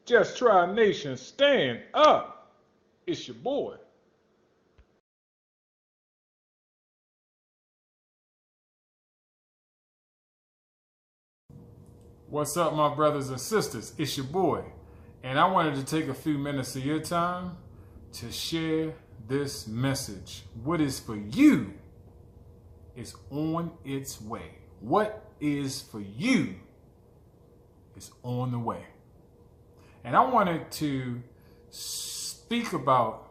Just Try Nation, stand up. It's your boy. What's up, my brothers and sisters? It's your boy. And I wanted to take a few minutes of your time to share this message. What is for you is on its way. What is for you is on the way. And I wanted to speak about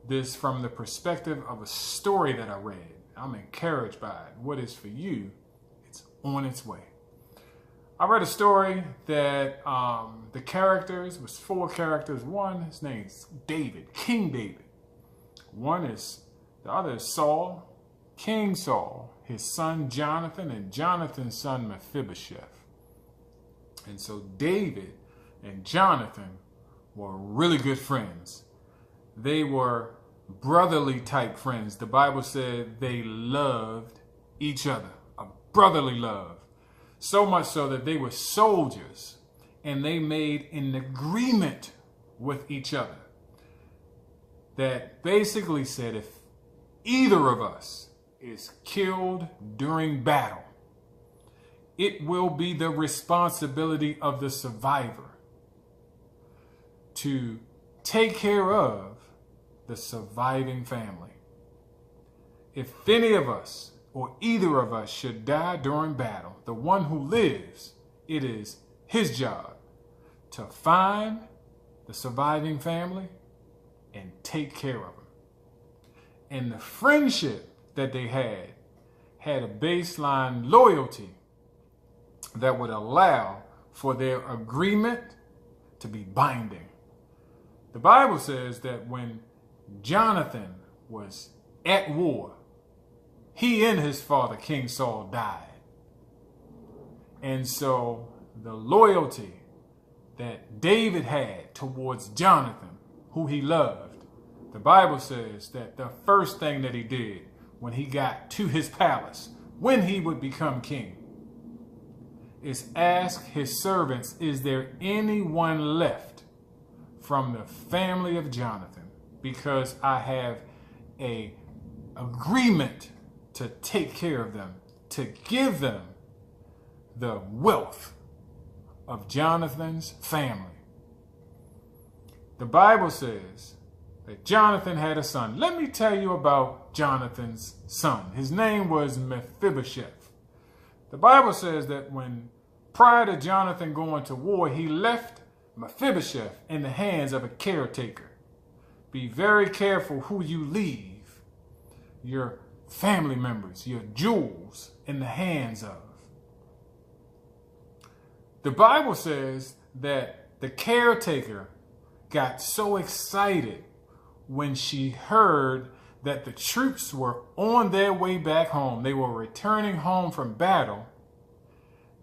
this from the perspective of a story that I read. I'm encouraged by it. What is for you, it's on its way. I read a story that the characters was 4 characters. One, his name's David, King David. The other is Saul, King Saul, his son Jonathan, and Jonathan's son Mephibosheth. And so David and Jonathan were really good friends. They were brotherly type friends. The Bible said they loved each other, a brotherly love. So much so that they were soldiers and they made an agreement with each other that basically said if either of us is killed during battle, it will be the responsibility of the survivor to take care of the surviving family. If any of us or either of us should die during battle, the one who lives, it is his job to find the surviving family and take care of them. And the friendship that they had a baseline loyalty that would allow for their agreement to be binding. The Bible says that when Jonathan was at war, he and his father, King Saul, died. And so the loyalty that David had towards Jonathan, who he loved, the Bible says that the first thing that he did when he got to his palace, when he would become king, is ask his servants, is there anyone left from the family of Jonathan? Because I have an agreement to take care of them, to give them the wealth of Jonathan's family. The Bible says that Jonathan had a son. Let me tell you about Jonathan's son. His name was Mephibosheth. The Bible says that when prior to Jonathan going to war, he left Mephibosheth in the hands of a caretaker. Be very careful who you leave your family members, your jewels, in the hands of. The Bible says that the caretaker got so excited when she heard that the troops were on their way back home. They were returning home from battle,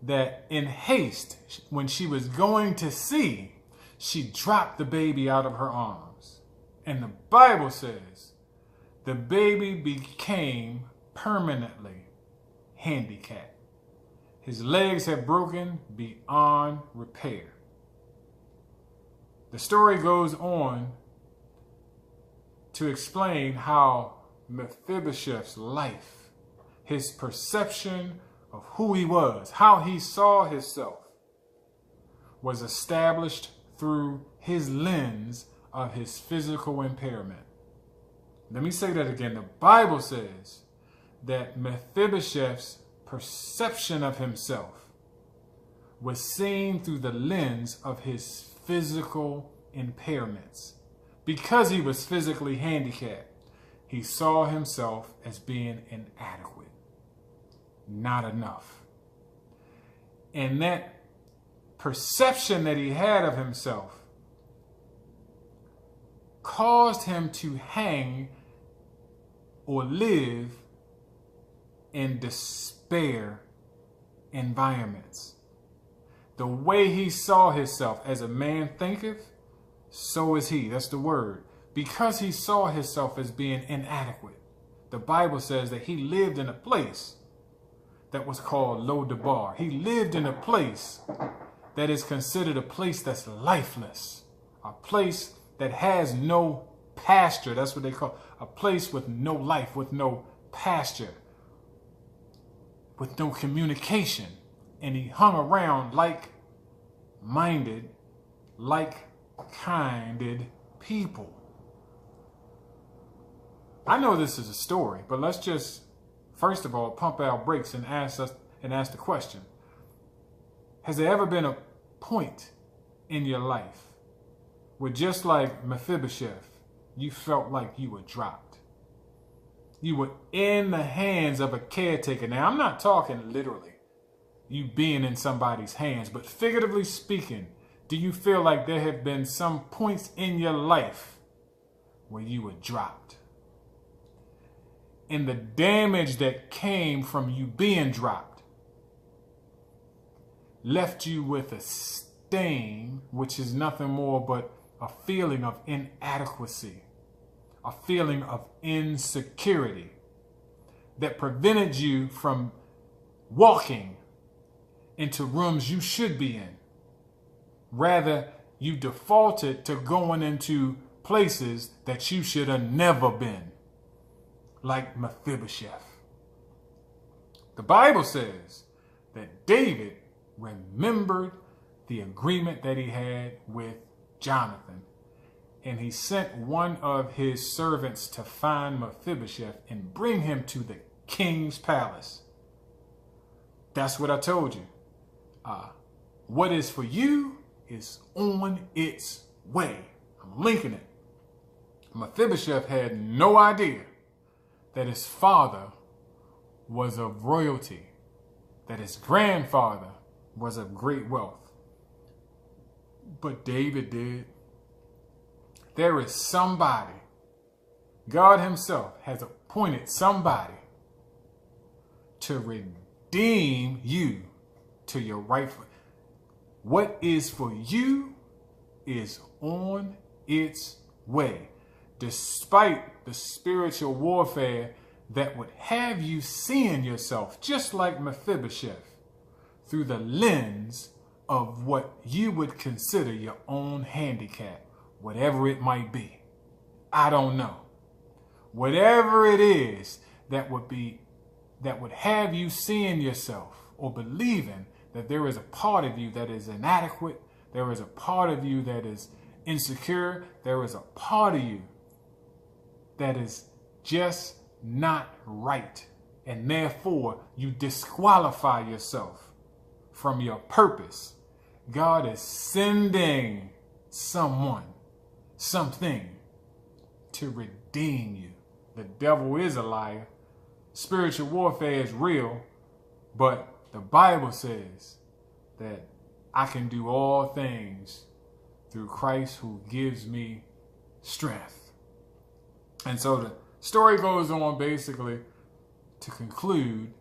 that in haste, when she was going to see, she dropped the baby out of her arms. And the Bible says the baby became permanently handicapped. His legs had broken beyond repair. The story goes on to explain how Mephibosheth's life, his perception of who he was, how he saw himself, was established through his lens of his physical impairment. Let me say that again. The Bible says that Mephibosheth's perception of himself was seen through the lens of his physical impairments. Because he was physically handicapped, he saw himself as being inadequate, not enough. And that perception that he had of himself caused him to hang or live in despair environments. The way he saw himself, as a man thinketh, so is he. That's the word. Because he saw himself as being inadequate, the Bible says that he lived in a place that was called Lo Debar. He lived in a place that is considered a place that's lifeless, a place that has no pasture. That's what they call it. A place with no life, with no pasture, with no communication. And he hung around like-minded, like-kinded people. I know this is a story, but let's just, first of all, pump our brakes and ask the question. Has there ever been a point in your life where, just like Mephibosheth, you felt like you were dropped? You were in the hands of a caretaker. Now, I'm not talking literally you being in somebody's hands, but figuratively speaking, do you feel like there have been some points in your life where you were dropped? And the damage that came from you being dropped left you with a stain, which is nothing more but a feeling of inadequacy, a feeling of insecurity that prevented you from walking into rooms you should be in. Rather, you defaulted to going into places that you should have never been, like Mephibosheth. The Bible says that David remembered the agreement that he had with Jonathan, and he sent one of his servants to find Mephibosheth and bring him to the king's palace. That's what I told you. What is for you is on its way. I'm linking it. Mephibosheth had no idea that his father was of royalty, that his grandfather was of great wealth. But David did. There is somebody, God himself has appointed somebody to redeem you to your rightful. What is for you is on its way. Despite the spiritual warfare that would have you seeing yourself, just like Mephibosheth, through the lens of what you would consider your own handicap, whatever it might be. I don't know. Whatever it is that would have you seeing yourself or believing that there is a part of you that is inadequate, there is a part of you that is insecure, there is a part of you that is just not right, and therefore you disqualify yourself from your purpose. God is sending someone, something to redeem you. The devil is a liar. Spiritual warfare is real, but the Bible says that I can do all things through Christ who gives me strength. And so the story goes on basically to conclude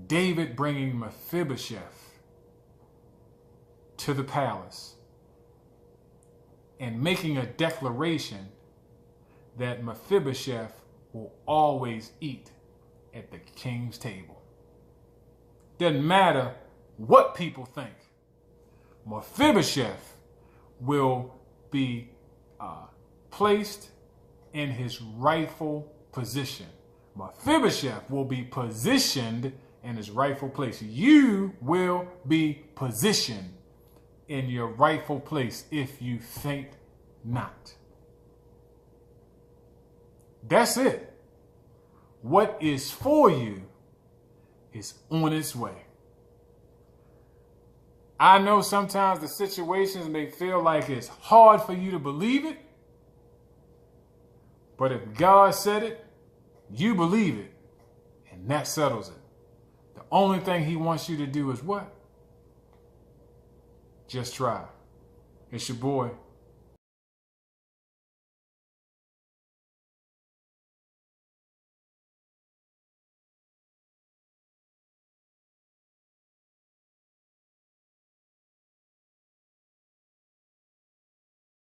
David bringing Mephibosheth to the palace and making a declaration that Mephibosheth will always eat at the king's table. Doesn't matter what people think. Mephibosheth will be placed in his rightful position. Mephibosheth will be positioned in his rightful place. You will be positioned in your rightful place if you faint not. That's it. What is for you is on its way. I know sometimes the situations may feel like it's hard for you to believe it, but if God said it, you believe it, and that settles it. The only thing he wants you to do is what? Just try. It's your boy,